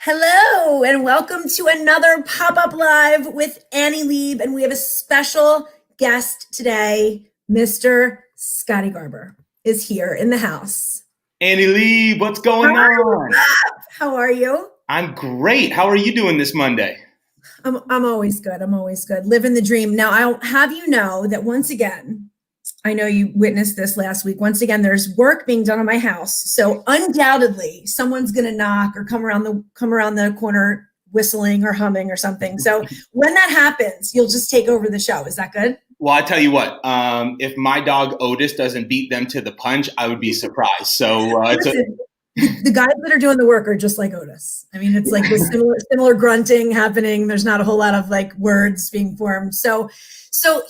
Hello, and welcome to another pop-up live with Annie Leib, and we have a special guest today. Mr. Scotty Garber is here in the house. Annie Leib, what's going on? How are you? I'm great. How are you doing this Monday? I'm always good. I'm always good. Living the dream. Now, I'll have you know that once again, I know you witnessed this last week. Once again, there's work being done on my house. So undoubtedly someone's going to knock or come around the corner whistling or humming or something. So when that happens, you'll just take over the show. Is that good? Well, I tell you what, if my dog Otis doesn't beat them to the punch, I would be surprised. So the guys that are doing the work are just like Otis. I mean, it's like this similar grunting happening. There's not a whole lot of like words being formed. So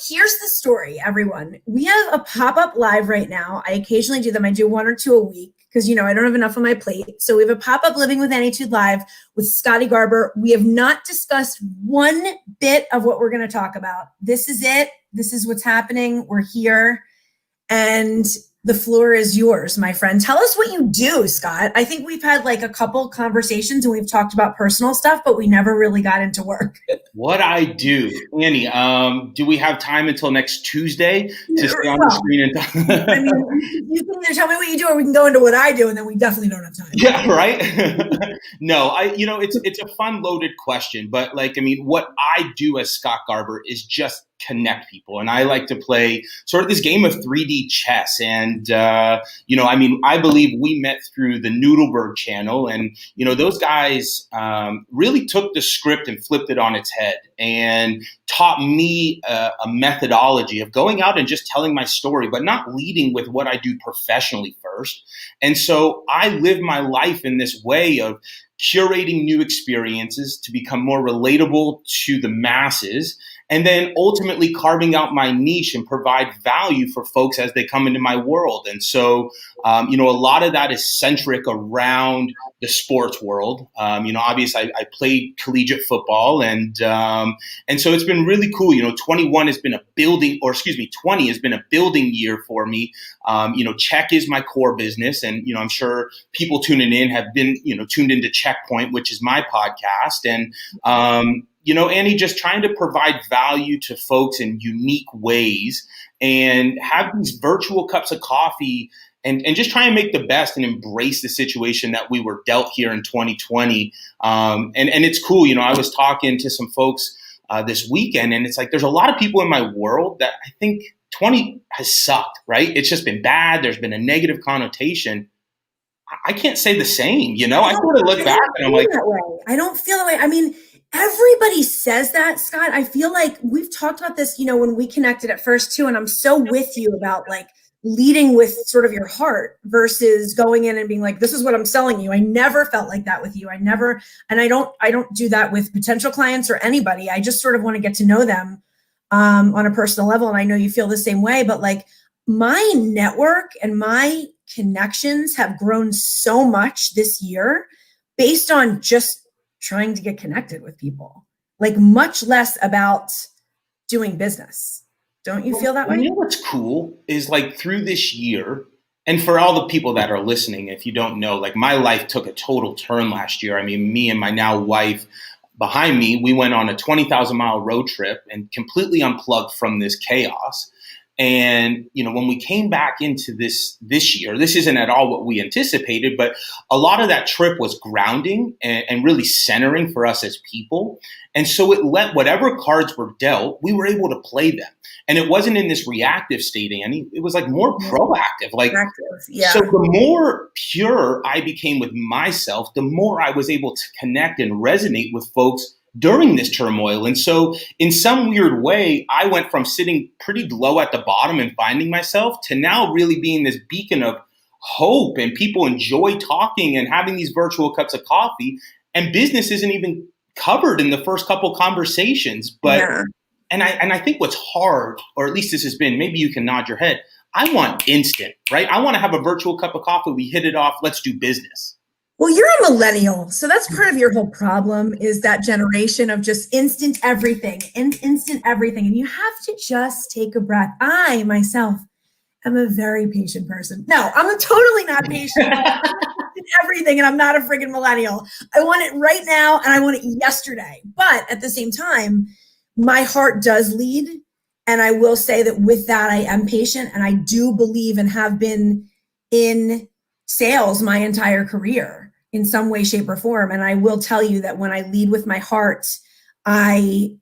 here's the story, everyone. We have a pop-up live right now. I occasionally do them. I do one or two a week because, I don't have enough on my plate. So we have a pop-up Living with Annietude live with Scotty Garber. We have not discussed one bit of what we're going to talk about. This is it. This is what's happening. We're here. And the floor is yours, my friend. Tell us what you do, Scott. I think we've had like a couple conversations and we've talked about personal stuff, but we never really got into work. What I do, Annie, do we have time until next Tuesday to stay on the screen and talk? I mean, you can either tell me what you do or we can go into what I do and then we definitely don't have time. Yeah, right? No, it's a fun loaded question, but what I do as Scott Garber is just connect people. And I like to play sort of this game of 3D chess. And, I believe we met through the Noodleberg channel. And, those guys really took the script and flipped it on its head and taught me a methodology of going out and just telling my story, but not leading with what I do professionally first. And so I live my life in this way of curating new experiences to become more relatable to the masses, and then ultimately carving out my niche and provide value for folks as they come into my world. And so, a lot of that is centric around the sports world. Obviously I played collegiate football and so it's been really cool. 20 has been a building year for me. CHEK is my core business. And, I'm sure people tuning in have been, tuned into Checkpoint, which is my podcast. And, Annie, just trying to provide value to folks in unique ways and have these virtual cups of coffee and just try and make the best and embrace the situation that we were dealt here in 2020. And it's cool. I was talking to some folks this weekend, and it's like there's a lot of people in my world that I think 20 has sucked, right? It's just been bad. There's been a negative connotation. I can't say the same, I sort of look back and I'm like, I don't feel that way. I mean, everybody says that, Scott. I feel like we've talked about this, when we connected at first too, and I'm so with you about like leading with sort of your heart versus going in and being like, this is what I'm selling you. I never felt like that with you. I don't do that with potential clients or anybody. I just sort of want to get to know them on a personal level. And I know you feel the same way, but like my network and my connections have grown so much this year based on just trying to get connected with people, like much less about doing business. Don't you feel that way? What's cool is like through this year, and for all the people that are listening, if you don't know, like my life took a total turn last year. I mean, me and my now wife behind me, we went on a 20,000 mile road trip and completely unplugged from this chaos. And, when we came back into this year, this isn't at all what we anticipated, but a lot of that trip was grounding and really centering for us as people. And so it let whatever cards were dealt, we were able to play them. And it wasn't in this reactive state, Annie. It was like more proactive. So the more pure I became with myself, the more I was able to connect and resonate with folks during this turmoil. And so in some weird way, I went from sitting pretty low at the bottom and finding myself to now really being this beacon of hope, and people enjoy talking and having these virtual cups of coffee, and business isn't even covered in the first couple conversations. But and I think what's hard, or at least this has been, maybe you can nod your head, I want instant, right? I want to have a virtual cup of coffee. We hit it off. Let's do business. Well, you're a millennial, so that's part of your whole problem is that generation of just instant everything, and you have to just take a breath. I, myself, am a very patient person. No, I'm totally not patient. everything, and I'm not a friggin' millennial. I want it right now, and I want it yesterday. But at the same time, my heart does lead. And I will say that with that, I am patient, and I do believe and have been in sales my entire career in some way, shape, or form. And I will tell you that when I lead with my heart, I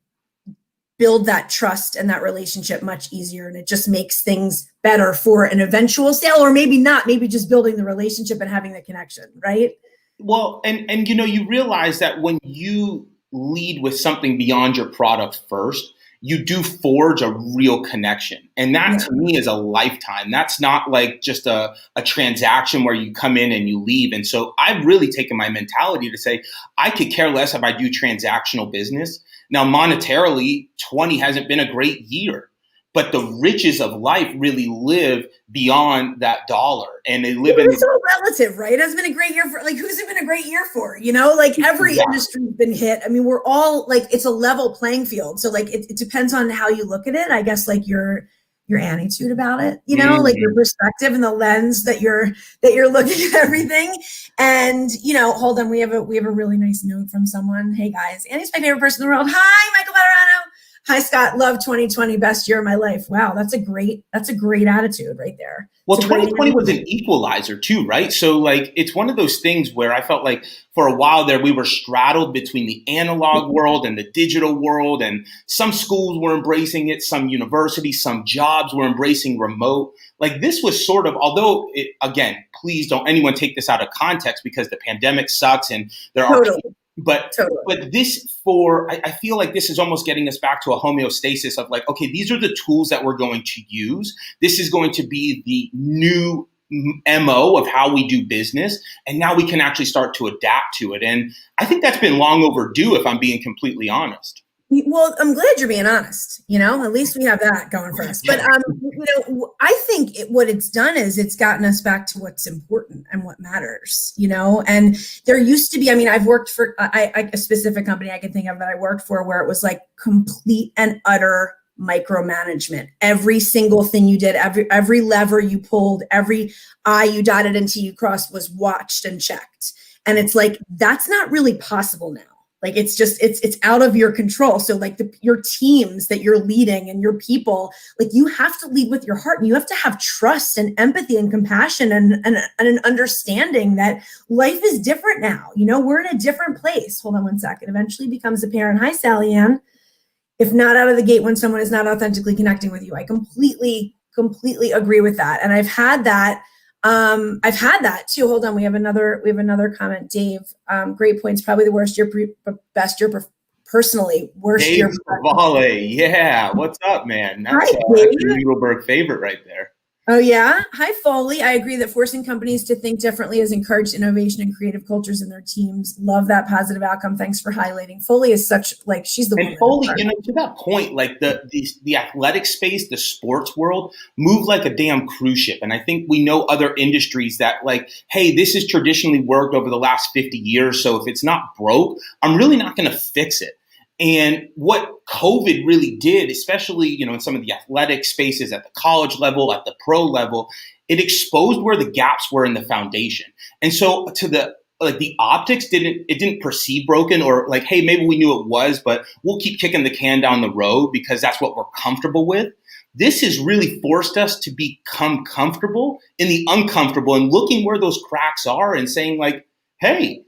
build that trust and that relationship much easier. And it just makes things better for an eventual sale, or maybe not, maybe just building the relationship and having the connection, right? Well, and you realize that when you lead with something beyond your product first, you do forge a real connection. And that to me is a lifetime. That's not like just a transaction where you come in and you leave. And so I've really taken my mentality to say, I could care less if I do transactional business. Now, monetarily, 20 hasn't been a great year, but the riches of life really live beyond that dollar. And they live in it's all relative, right? It has been a great year for, like, who's it been a great year for? You know, like every industry's been hit. I mean, we're all like, it's a level playing field. So like, it depends on how you look at it. I guess like your Annietude about it, you know, like your perspective and the lens that you're looking at everything. And, you know, hold on, we have a really nice note from someone. Hey guys, Annie's my favorite person in the world. Hi, Michael Valderano. Hi, Scott. Love 2020. Best year of my life. Wow. That's a great attitude right there. Well, 2020 was an equalizer too, right? So like, it's one of those things where I felt like for a while there, we were straddled between the analog world and the digital world. And some schools were embracing it. Some universities, some jobs were embracing remote. Like this was sort of, although again, please don't anyone take this out of context because the pandemic sucks and there are But this I feel like this is almost getting us back to a homeostasis of like, okay, these are the tools that we're going to use. This is going to be the new MO of how we do business. And now we can actually start to adapt to it. And I think that's been long overdue, if I'm being completely honest. Well, I'm glad you're being honest, you know, at least we have that going for us. But, you know, I think what it's done is it's gotten us back to what's important and what matters, you know, and there used to be, I mean, I've worked for a specific company I can think of that I worked for where it was like complete and utter micromanagement. Every single thing you did, every lever you pulled, every I you dotted and T you crossed was watched and checked. And it's like, that's not really possible now. Like, it's just, it's out of your control. So like your teams that you're leading and your people, like you have to lead with your heart and you have to have trust and empathy and compassion and an understanding that life is different now. You know, we're in a different place. Hold on one second. Eventually becomes apparent. Hi, Sally Ann. If not out of the gate when someone is not authentically connecting with you. I completely agree with that. And I've had that too. Hold on. We have another comment. Dave, great points. Probably the worst year, best year personally. Worst Dave year. Volley. Yeah. What's up, man? That's a Heidelberg favorite right there. Oh yeah. Hi, Foley. I agree that forcing companies to think differently has encouraged innovation and creative cultures in their teams. Love that positive outcome. Thanks for highlighting. Foley is such, like, she's the one. And Foley, you know, to that point, like the athletic space, the sports world moved like a damn cruise ship. And I think we know other industries that like, hey, this has traditionally worked over the last 50 years. So if it's not broke, I'm really not going to fix it. And what COVID really did, especially, you know, in some of the athletic spaces at the college level, at the pro level, it exposed where the gaps were in the foundation. And so to the optics didn't perceive broken or like, hey, maybe we knew it was, but we'll keep kicking the can down the road because that's what we're comfortable with. This has really forced us to become comfortable in the uncomfortable and looking where those cracks are and saying like, hey,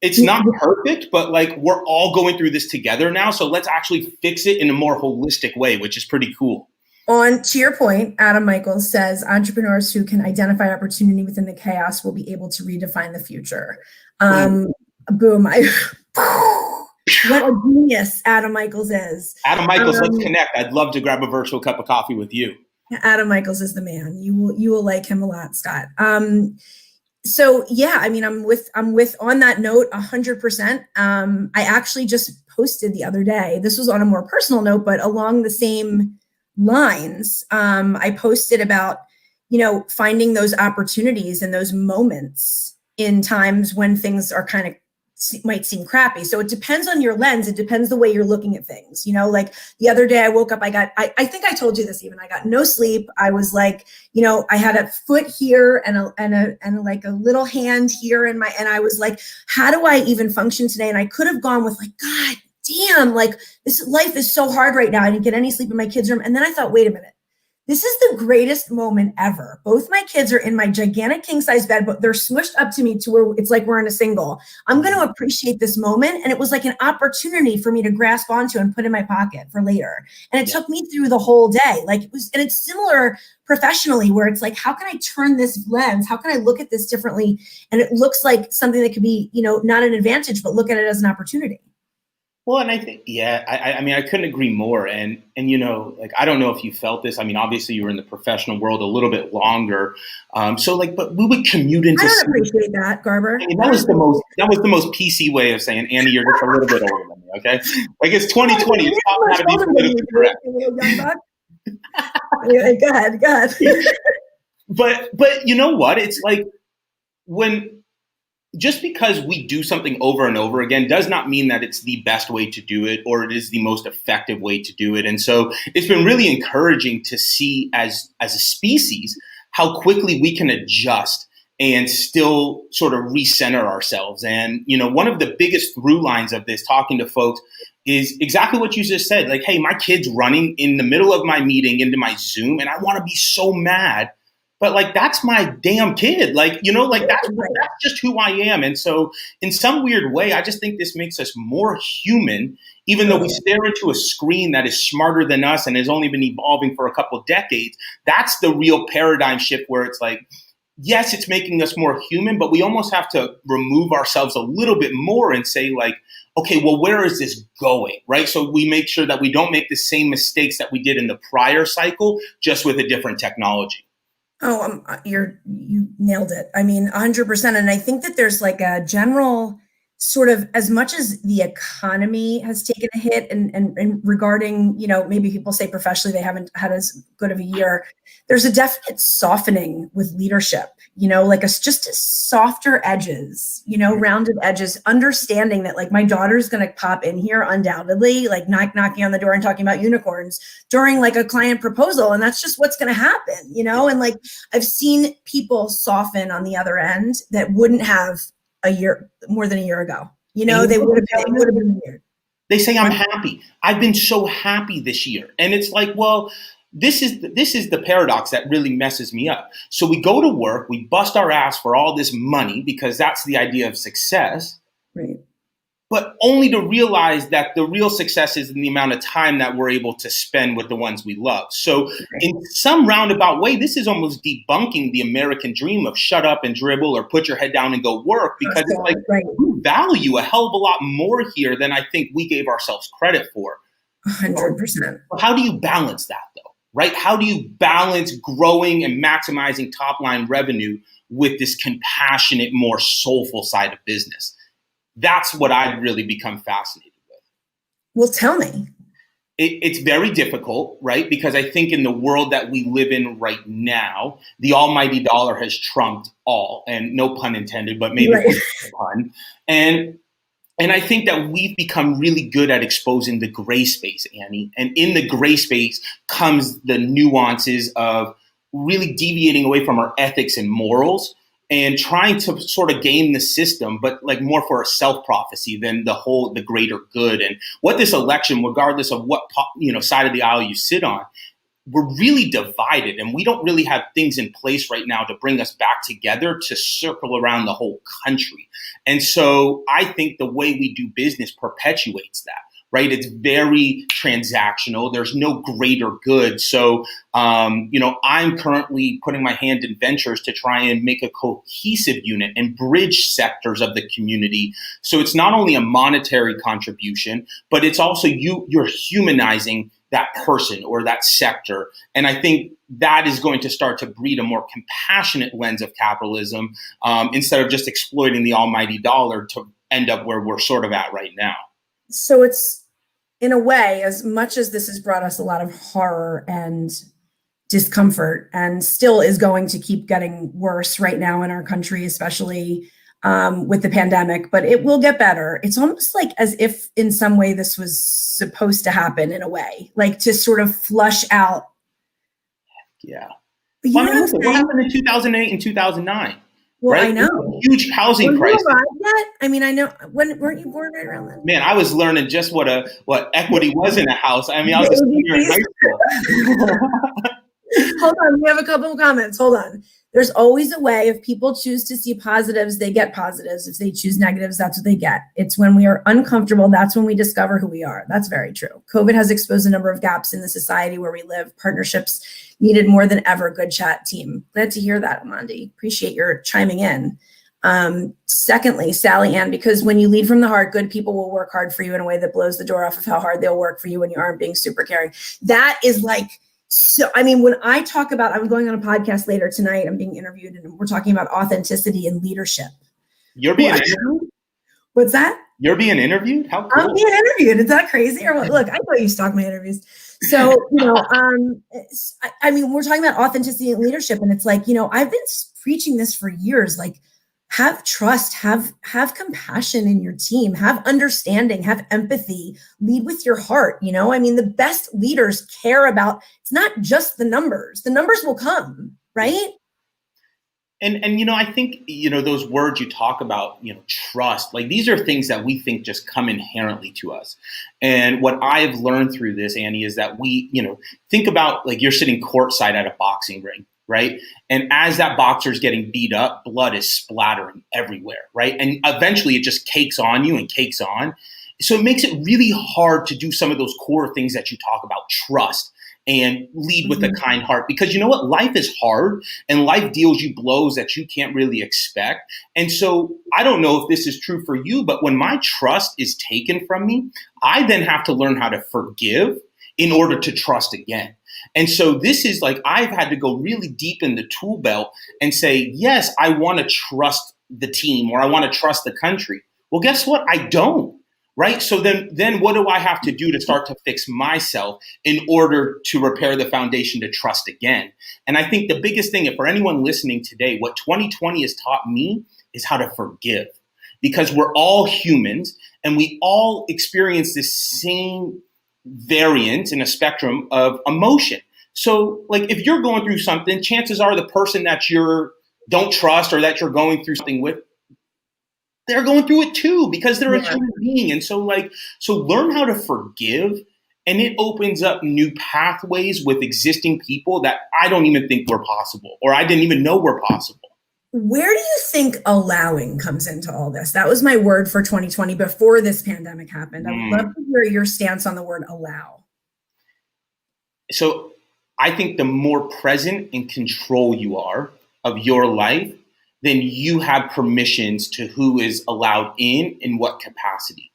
it's not perfect, but like we're all going through this together now. So let's actually fix it in a more holistic way, which is pretty cool. On to your point, Adam Michaels says entrepreneurs who can identify opportunity within the chaos will be able to redefine the future. Boom. What a genius Adam Michaels is. Adam Michaels, let's connect. I'd love to grab a virtual cup of coffee with you. Adam Michaels is the man. You will like him a lot, Scott. So yeah, I mean, I'm with on that note 100%. I actually just posted the other day. This was on a more personal note, but along the same lines. I posted about, you know, finding those opportunities and those moments in times when things are kind of might seem crappy. So it depends on your lens. It depends the way you're looking at things. Like the other day I woke up, I think I told you this even, I got no sleep. I was like, I had a foot here and like a little hand here and I was like, how do I even function today? And I could have gone with like, God damn, like this life is so hard right now. I didn't get any sleep in my kids' room. And then I thought, wait a minute. This is the greatest moment ever. Both my kids are in my gigantic king size bed, but they're smushed up to me to where it's like we're in a single. I'm going to appreciate this moment. And it was like an opportunity for me to grasp onto and put in my pocket for later. And it took me through the whole day. Like it was, and it's similar professionally where it's like, how can I turn this lens? How can I look at this differently? And it looks like something that could be, not an advantage, but look at it as an opportunity. Well, and I think, I mean, I couldn't agree more. And like, I don't know if you felt this. I mean, obviously you were in the professional world a little bit longer. But we would commute into. I don't appreciate that, Garber. I mean, that was the most PC way of saying, Annie, you're just a little bit older than me. Okay. Like it's 2020. It's not how to be politically correct. Anyway, go ahead. But you know what? It's like just because we do something over and over again does not mean that it's the best way to do it or it is the most effective way to do it. And so it's been really encouraging to see as a species how quickly we can adjust and still sort of recenter ourselves. And, one of the biggest through lines of this, talking to folks, is exactly what you just said. Like, hey, my kid's running in the middle of my meeting into my Zoom and I want to be so mad. But like, that's my damn kid. Like, that's just who I am. And so in some weird way, I just think this makes us more human, even though we stare into a screen that is smarter than us and has only been evolving for a couple of decades. That's the real paradigm shift where it's like, yes, it's making us more human, but we almost have to remove ourselves a little bit more and say like, okay, well, where is this going, right? So we make sure that we don't make the same mistakes that we did in the prior cycle, just with a different technology. Oh, you nailed it. I mean, 100%. And I think that there's like a general sort of, as much as the economy has taken a hit and regarding, maybe people say professionally, they haven't had as good of a year. There's a definite softening with leadership, like just softer edges, rounded edges, understanding that like my daughter's going to pop in here undoubtedly, like knocking on the door and talking about unicorns during like a client proposal. And that's just what's going to happen, and like I've seen people soften on the other end that wouldn't have more than a year ago. They would have been weird. They say, I'm happy. I've been so happy this year. And it's like, well, this is the paradox that really messes me up. So we go to work, we bust our ass for all this money because that's the idea of success. Right. But only to realize that the real success is in the amount of time that we're able to spend with the ones we love. So in some roundabout way, this is almost debunking the American dream of shut up and dribble or put your head down and go work, because it's like we value a hell of a lot more here than I think we gave ourselves credit for. 100%. How do you balance that though, right? How do you balance growing and maximizing top line revenue with this compassionate, more soulful side of business? That's what I've really become fascinated with. Well, tell me. It's very difficult, right? Because I think in the world that we live in right now, the almighty dollar has trumped all, and no pun intended, but maybe a pun. And I think that we've become really good at exposing the gray space, Annie. And in the gray space comes the nuances of really deviating away from our ethics and morals and trying to sort of game the system, but like more for a self-prophecy than the greater good. And what this election, regardless of what side of the aisle you sit on, we're really divided, and we don't really have things in place right now to bring us back together to circle around the whole country. And so I think the way we do business perpetuates that. Right? It's very transactional. There's no greater good. So, I'm currently putting my hand in ventures to try and make a cohesive unit and bridge sectors of the community. So it's not only a monetary contribution, but it's also you're humanizing that person or that sector. And I think that is going to start to breed a more compassionate lens of capitalism instead of just exploiting the almighty dollar to end up where we're sort of at right now. So it's, in a way, as much as this has brought us a lot of horror and discomfort and still is going to keep getting worse right now in our country, especially with the pandemic, but it will get better. It's almost like as if in some way this was supposed to happen in a way, like to sort of flush out. Yeah. But Well, I mean, listen, what happened in 2008 and 2009? Well, right? I know. Huge housing crisis. Yet? I mean, I know. When weren't you born right around then? Man, I was learning just what equity was in a house. I mean, I was a senior in high school. Hold on, we have a couple of comments. Hold on. There's always a way. If people choose to see positives, they get positives. If they choose negatives, that's what they get. It's when we are uncomfortable, that's when we discover who we are. That's very true. COVID has exposed a number of gaps in the society where we live. Partnerships needed more than ever. Good chat, team. Glad to hear that, Amandi. Appreciate your chiming in. Secondly, Sally Ann, because when you lead from the heart, good people will work hard for you in a way that blows the door off of how hard they'll work for you when you aren't being super caring. That is like, so, I mean, when I talk about, I'm going on a podcast later tonight, I'm being interviewed and we're talking about authenticity and leadership. You're being interviewed? What's that? You're being interviewed? How cool. I'm being interviewed. Is that crazy? Or what? Look, I know you stalk my interviews. So, I mean, we're talking about authenticity and leadership. And it's like, I've been preaching this for years, like, have trust, have compassion in your team, have understanding, have empathy, lead with your heart. I mean, the best leaders care about, it's not just the numbers will come, right? And I think, those words you talk about, trust, like these are things that we think just come inherently to us. And what I've learned through this, Annie, is that we, think about like you're sitting courtside at a boxing ring. Right. And as that boxer's getting beat up, blood is splattering everywhere. Right. And eventually it just cakes on you and cakes on. So it makes it really hard to do some of those core things that you talk about, trust and lead with a kind heart, because you know what? Life is hard and life deals you blows that you can't really expect. And so I don't know if this is true for you, but when my trust is taken from me, I then have to learn how to forgive in order to trust again. And so this is like, I've had to go really deep in the tool belt and say, yes, I want to trust the team or I want to trust the country. Well, guess what? I don't. Right. So then what do I have to do to start to fix myself in order to repair the foundation to trust again? And I think the biggest thing, for anyone listening today, what 2020 has taught me is how to forgive, because we're all humans and we all experience this same variant in a spectrum of emotion. So like if you're going through something, chances are the person that you don't trust or that you're going through something with, they're going through it too, because they're a human being. And so learn how to forgive, and it opens up new pathways with existing people that I don't even think were possible, or I didn't even know were possible. Where do you think allowing comes into all this? That was my word for 2020 before this pandemic happened. I would love to hear your stance on the word allow. So I think the more present and control you are of your life, then you have permissions to who is allowed in what capacity.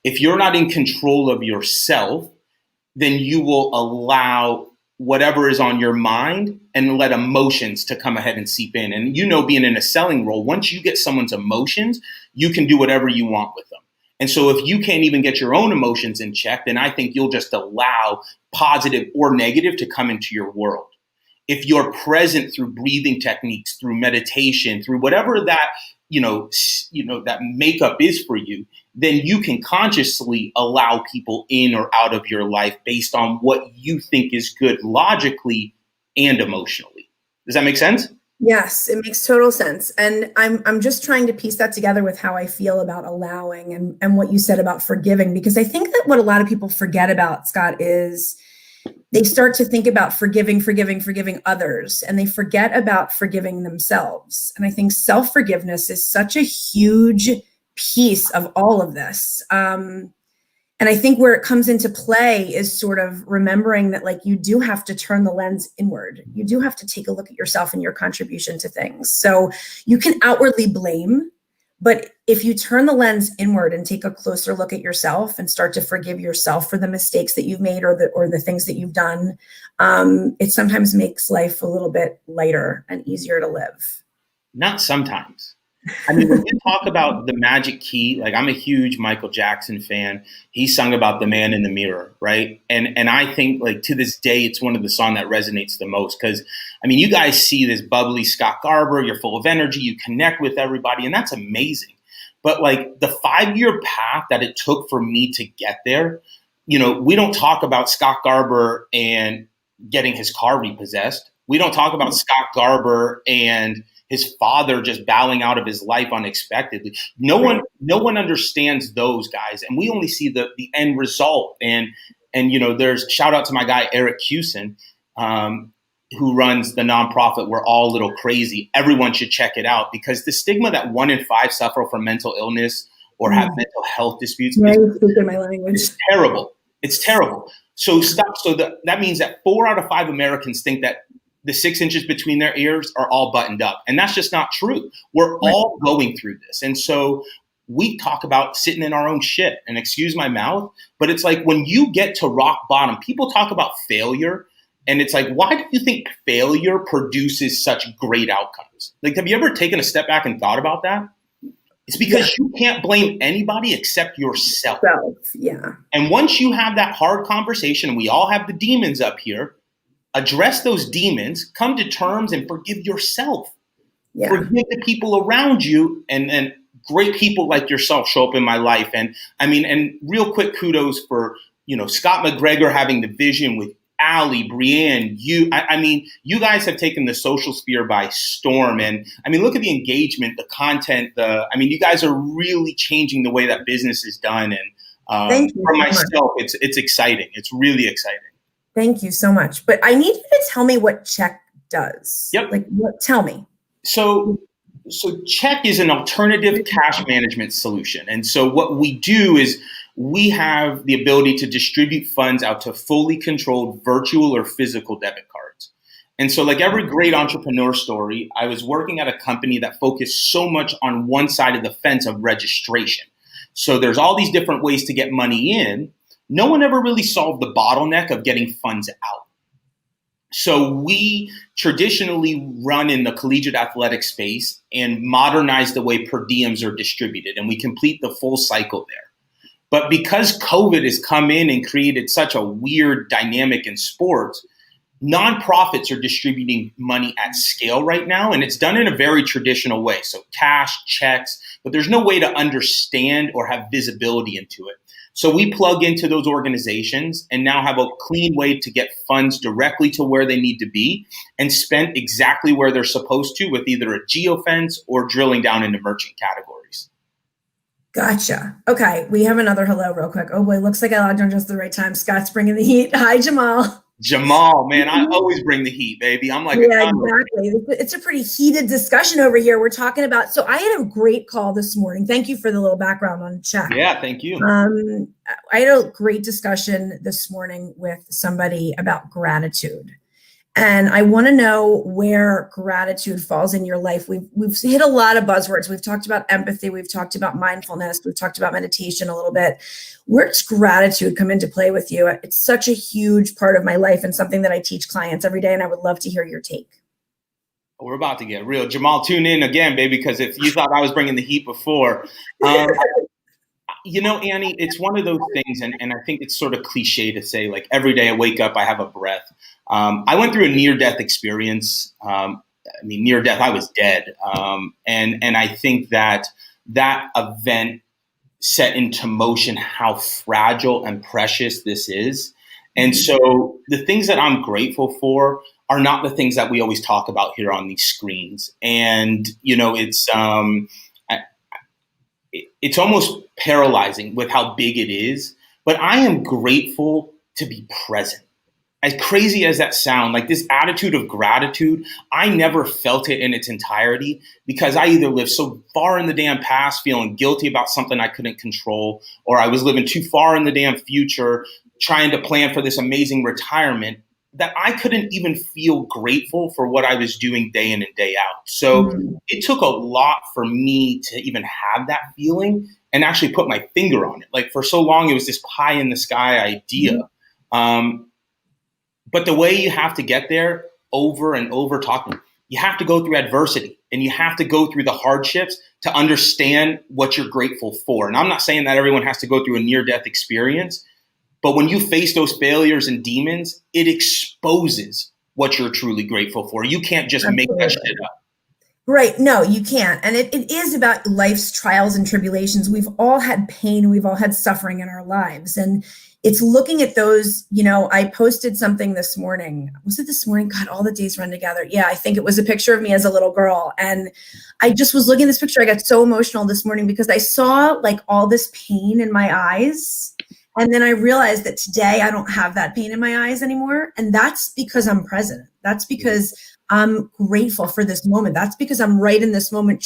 If you're not in control of yourself, then you will allow whatever is on your mind and let emotions to come ahead and seep in. And being in a selling role, once you get someone's emotions, you can do whatever you want with them. And so if you can't even get your own emotions in check, then I think you'll just allow positive or negative to come into your world. If you're present through breathing techniques, through meditation, through whatever that, that makeup is for you, then you can consciously allow people in or out of your life based on what you think is good logically and emotionally. Does that make sense? Yes, it makes total sense. And I'm just trying to piece that together with how I feel about allowing and what you said about forgiving, because I think that what a lot of people forget about, Scott, is they start to think about forgiving others, and they forget about forgiving themselves. And I think self-forgiveness is such a huge piece of all of this. And I think where it comes into play is sort of remembering that, like, you do have to turn the lens inward. You do have to take a look at yourself and your contribution to things. So you can outwardly blame, but if you turn the lens inward and take a closer look at yourself and start to forgive yourself for the mistakes that you've made or the things that you've done, it sometimes makes life a little bit lighter and easier to live. Not sometimes. I mean, when you talk about the magic key, like I'm a huge Michael Jackson fan. He sung about the man in the mirror, right? And I think like to this day, it's one of the songs that resonates the most because I mean, you guys see this bubbly Scott Garber, you're full of energy, you connect with everybody, and that's amazing. But like the 5-year path that it took for me to get there, you know, we don't talk about Scott Garber and getting his car repossessed. We don't talk about Scott Garber and his father just bowing out of his life unexpectedly. No one understands those guys, and we only see the end result. And you know, there's shout out to my guy Eric Hewson, who runs the nonprofit We're All a Little Crazy. Everyone should check it out because the stigma that 1 in 5 suffer from mental illness or have mental health disputes is terrible. It's terrible. So that means that 4 out of 5 Americans think that the 6 inches between their ears are all buttoned up. And that's just not true. We're all going through this. And so we talk about sitting in our own shit, and excuse my mouth, but it's like when you get to rock bottom, people talk about failure. And it's like, why do you think failure produces such great outcomes? Like, have you ever taken a step back and thought about that? It's because you can't blame anybody except yourself. Yeah. And once you have that hard conversation, and we all have the demons up here, address those demons, come to terms and forgive yourself. Yeah. Forgive the people around you, and great people like yourself show up in my life. And I mean, and real quick kudos for, you know, Scott McGregor having the vision with Allie, Brienne, you. I mean, you guys have taken the social sphere by storm. And I mean, look at the engagement, the content, you guys are really changing the way that business is done. And for myself, it's exciting. It's really exciting. Thank you so much. But I need you to tell me what CHEK does. Yep. Tell me. So CHEK is an alternative cash management solution. And so what we do is we have the ability to distribute funds out to fully controlled virtual or physical debit cards. And so like every great entrepreneur story, I was working at a company that focused so much on one side of the fence of registration. So there's all these different ways to get money in. No one ever really solved the bottleneck of getting funds out. So we traditionally run in the collegiate athletic space and modernize the way per diems are distributed, and we complete the full cycle there. But because COVID has come in and created such a weird dynamic in sports, nonprofits are distributing money at scale right now, and it's done in a very traditional way. So cash, checks, but there's no way to understand or have visibility into it. So we plug into those organizations and now have a clean way to get funds directly to where they need to be and spent exactly where they're supposed to with either a geofence or drilling down into merchant categories. Gotcha. Okay. We have another hello real quick. Oh boy, looks like I logged on just the right time. Scott's bringing the heat. Hi, Jamal. Jamal, man, I always bring the heat, baby. I'm like, yeah, exactly. It's a pretty heated discussion over here. We're talking about, so I had a great call this morning. Thank you for the little background on CHEK. Yeah, thank you. I had a great discussion this morning with somebody about gratitude. And I want to know where gratitude falls in your life. We've hit a lot of buzzwords. We've talked about empathy. We've talked about mindfulness. We've talked about meditation a little bit. Where does gratitude come into play with you? It's such a huge part of my life and something that I teach clients every day. And I would love to hear your take. We're about to get real. Jamal, tune in again, baby, because if you thought I was bringing the heat before, you know, Annie, it's one of those things, and I think it's sort of cliche to say, like, every day I wake up, I have a breath. I went through a near-death experience. Near death, I was dead. And I think that event set into motion how fragile and precious this is. And so the things that I'm grateful for are not the things that we always talk about here on these screens. And, you know, it's almost paralyzing with how big it is, but I am grateful to be present. As crazy as that sounds, like this attitude of gratitude, I never felt it in its entirety because I either lived so far in the damn past feeling guilty about something I couldn't control, or I was living too far in the damn future trying to plan for this amazing retirement that I couldn't even feel grateful for what I was doing day in and day out. So it took a lot for me to even have that feeling and actually put my finger on it. Like for so long, it was this pie in the sky idea. But the way you have to get there over and over talking, you have to go through adversity and you have to go through the hardships to understand what you're grateful for. And I'm not saying that everyone has to go through a near-death experience, but when you face those failures and demons, it exposes what you're truly grateful for. You can't just make that shit up. Right. No, you can't. And it is about life's trials and tribulations. We've all had pain. We've all had suffering in our lives. And it's looking at those, I posted something this morning. Was it this morning? God, all the days run together. Yeah, I think it was a picture of me as a little girl. And I just was looking at this picture. I got so emotional this morning because I saw like all this pain in my eyes. And then I realized that today I don't have that pain in my eyes anymore. And that's because I'm present. That's because I'm grateful for this moment. That's because I'm right in this moment,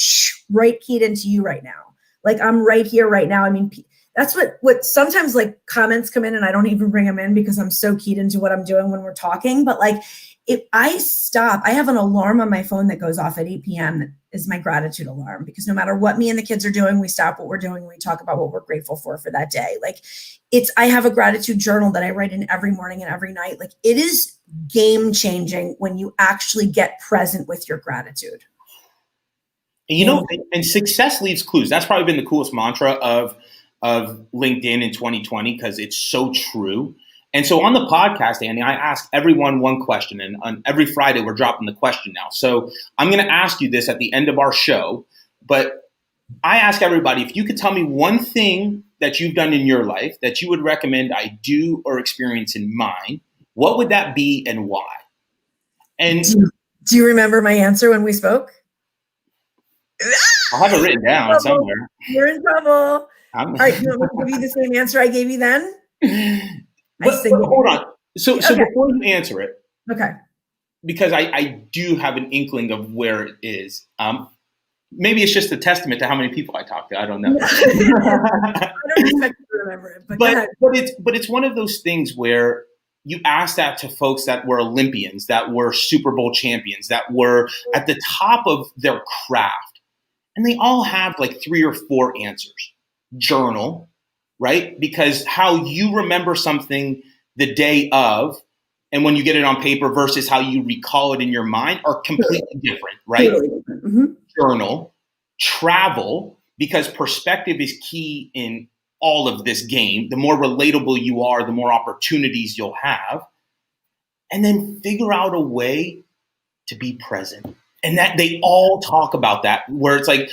right keyed into you right now. Like I'm right here right now. I mean, that's what sometimes like comments come in and I don't even bring them in because I'm so keyed into what I'm doing when we're talking. But like if I stop, I have an alarm on my phone that goes off at 8 p.m. is my gratitude alarm, because no matter what me and the kids are doing, we stop what we're doing. We talk about what we're grateful for that day. Like I have a gratitude journal that I write in every morning and every night. Like it is game changing when you actually get present with your gratitude. And success leaves clues. That's probably been the coolest mantra of LinkedIn in 2020, because it's so true. And so on the podcast, Annie, I ask everyone one question, and on every Friday we're dropping the question now. So I'm going to ask you this at the end of our show, but I ask everybody, if you could tell me one thing that you've done in your life that you would recommend I do or experience in mine, what would that be and why? And do you remember my answer when we spoke? I have it written down somewhere. You're in trouble. All right, you want me to give you the same answer I gave you then? But hold on. So before you answer it, okay, because I do have an inkling of where it is. Maybe it's just a testament to how many people I talk to. I don't know. I don't expect you to remember it, but it's one of those things where you ask that to folks that were Olympians, that were Super Bowl champions, that were at the top of their craft, and they all have like 3 or 4 answers. Journal, right? Because how you remember something the day of and when you get it on paper versus how you recall it in your mind are completely different, right? Mm-hmm. Journal, travel, because perspective is key in all of this game. The more relatable you are, the more opportunities you'll have. And then figure out a way to be present. And that they all talk about that, where it's like,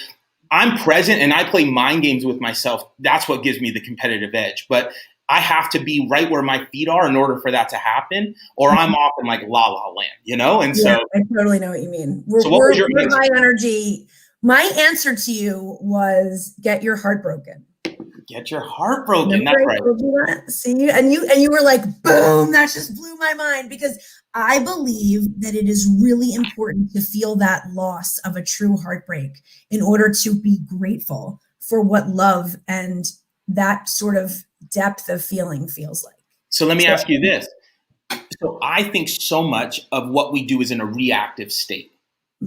I'm present and I play mind games with myself. That's what gives me the competitive edge. But I have to be right where my feet are in order for that to happen, or I'm off in like la la land, And so I totally know what you mean. We're high energy. My answer to you was get your heart broken. Get your heart broken. That's right. See, and you were like, boom, that just blew my mind, because I believe that it is really important to feel that loss of a true heartbreak in order to be grateful for what love and that sort of depth of feeling feels like. So let me ask you this. So I think so much of what we do is in a reactive state,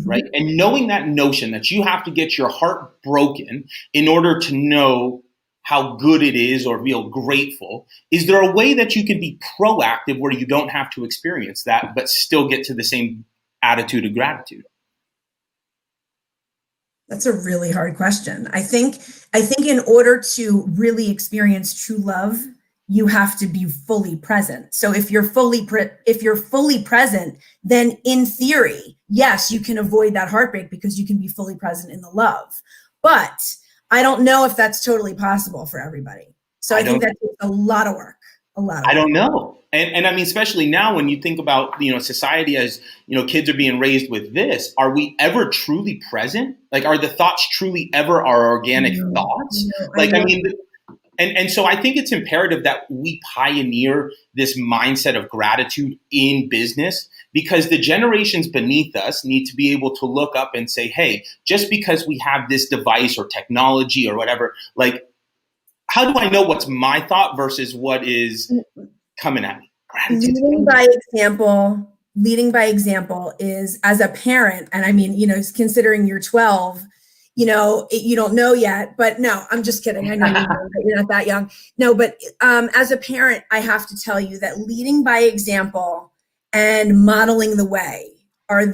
right? And knowing that notion that you have to get your heart broken in order to know how good it is or feel grateful, is there a way that you can be proactive where you don't have to experience that but still get to the same attitude of gratitude? That's a really hard question. I think in order to really experience true love, you have to be fully present. So if you're fully present, then in theory, yes, you can avoid that heartbreak because you can be fully present in the love. But I don't know if that's totally possible for everybody. So I think that takes a lot of work. I don't know. And I mean, especially now when you think about, society as, kids are being raised with this, are we ever truly present? Like, are the thoughts truly ever our organic thoughts? And so I think it's imperative that we pioneer this mindset of gratitude in business, because the generations beneath us need to be able to look up and say, hey, just because we have this device or technology or whatever, like, how do I know what's my thought versus what is coming at me? Gratitude. Leading by example is, as a parent, and I mean, considering you're 12, you don't know yet, but no, I'm just kidding. I know you're not that young. No, but as a parent, I have to tell you that leading by example and modeling the way are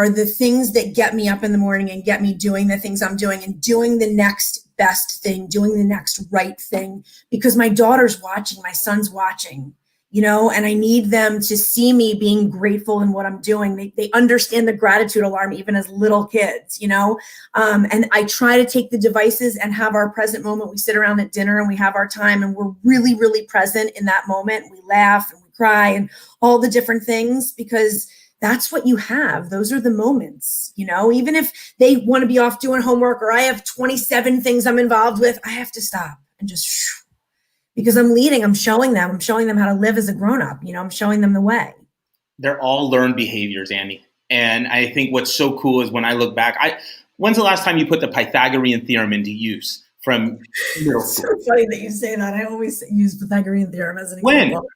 the things that get me up in the morning and get me doing the things I'm doing and doing the next best thing, doing the next right thing, because my daughter's watching, my son's watching, and I need them to see me being grateful in what I'm doing. They understand the gratitude alarm even as little kids, and I try to take the devices and have our present moment. We sit around at dinner and we have our time and we're really, really present in that moment. We laugh and we cry and all the different things, because that's what you have. Those are the moments, even if they want to be off doing homework or I have 27 things I'm involved with, I have to stop and just, because I'm leading, I'm showing them how to live as a grown-up, I'm showing them the way. They're all learned behaviors, Annie. And I think what's so cool is when I look back, when's the last time you put the Pythagorean theorem into use from middle school? It's so funny that you say that. I always use Pythagorean theorem as an When? example.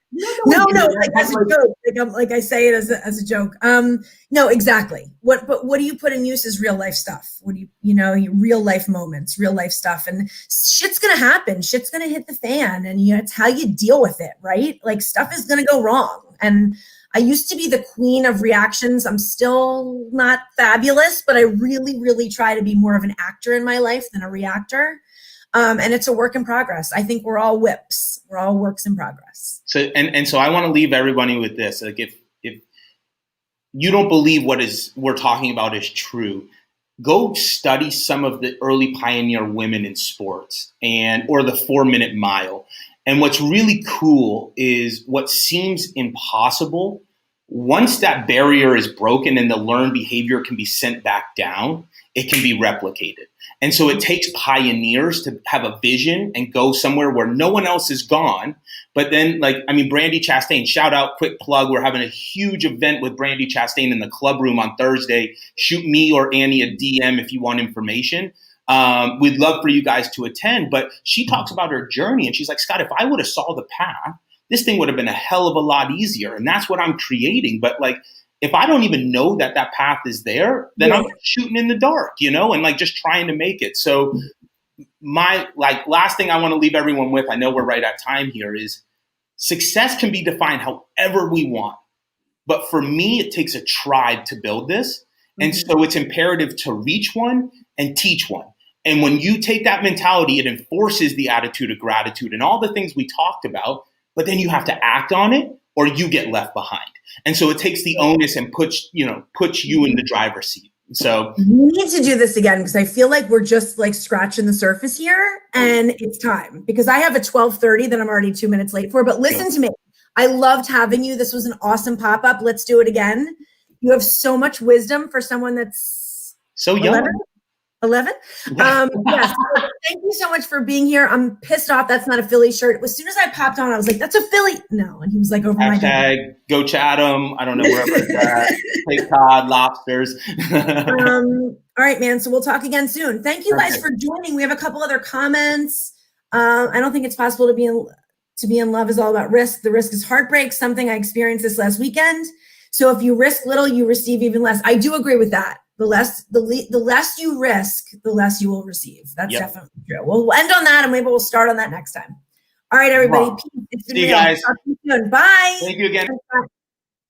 No, like as a joke. Like I say it as a joke. No, exactly. But what do you put in use is real life stuff. What do you real life moments, real life stuff, and shit's gonna happen. Shit's gonna hit the fan, and it's how you deal with it, right? Like stuff is gonna go wrong. And I used to be the queen of reactions. I'm still not fabulous, but I really, really try to be more of an actor in my life than a reactor. And it's a work in progress. I think we're all whips. We're all works in progress. So, and so I want to leave everybody with this. Like if you don't believe what we're talking about is true, go study some of the early pioneer women in sports or the 4-minute mile. And what's really cool is what seems impossible. Once that barrier is broken and the learned behavior can be sent back down, it can be replicated. And so it takes pioneers to have a vision and go somewhere where no one else is gone. But then, Brandy Chastain, shout out, quick plug. We're having a huge event with Brandy Chastain in the club room on Thursday. Shoot me or Annie a DM if you want information. We'd love for you guys to attend. But she talks about her journey and she's like, Scott, if I would have saw the path, this thing would have been a hell of a lot easier. And that's what I'm creating. But if I don't even know that path is there, then I'm shooting in the dark, and just trying to make it. So my last thing I want to leave everyone with, I know we're right at time here, is success can be defined however we want. But for me, it takes a tribe to build this. And so it's imperative to reach one and teach one. And when you take that mentality, it enforces the attitude of gratitude and all the things we talked about, but then you have to act on it or you get left behind. And so it takes the onus and puts you in the driver's seat. So we need to do this again, because I feel like we're just scratching the surface here, and it's time, because I have a 12:30 that I'm already 2 minutes late for. But listen to me. I loved having you. This was an awesome pop-up. Let's do it again. You have so much wisdom for someone that's so young. 11? Yes. Thank you so much for being here. I'm pissed off that's not a Philly shirt. As soon as I popped on, I was like, that's a Philly. No. And he was like, over my head. Go Chatham. I don't know wherever it's at. Take cod, lobsters. All right, man. So we'll talk again soon. Thank you guys for joining. We have a couple other comments. I don't think it's possible to be in love is all about risk. The risk is heartbreak, something I experienced this last weekend. So if you risk little, you receive even less. I do agree with that. The less you risk, the less you will receive. That's definitely true. We'll end on that, and maybe we'll start on that next time. All right, everybody. Peace. See you guys. Talk to you soon. Bye. Thank you again.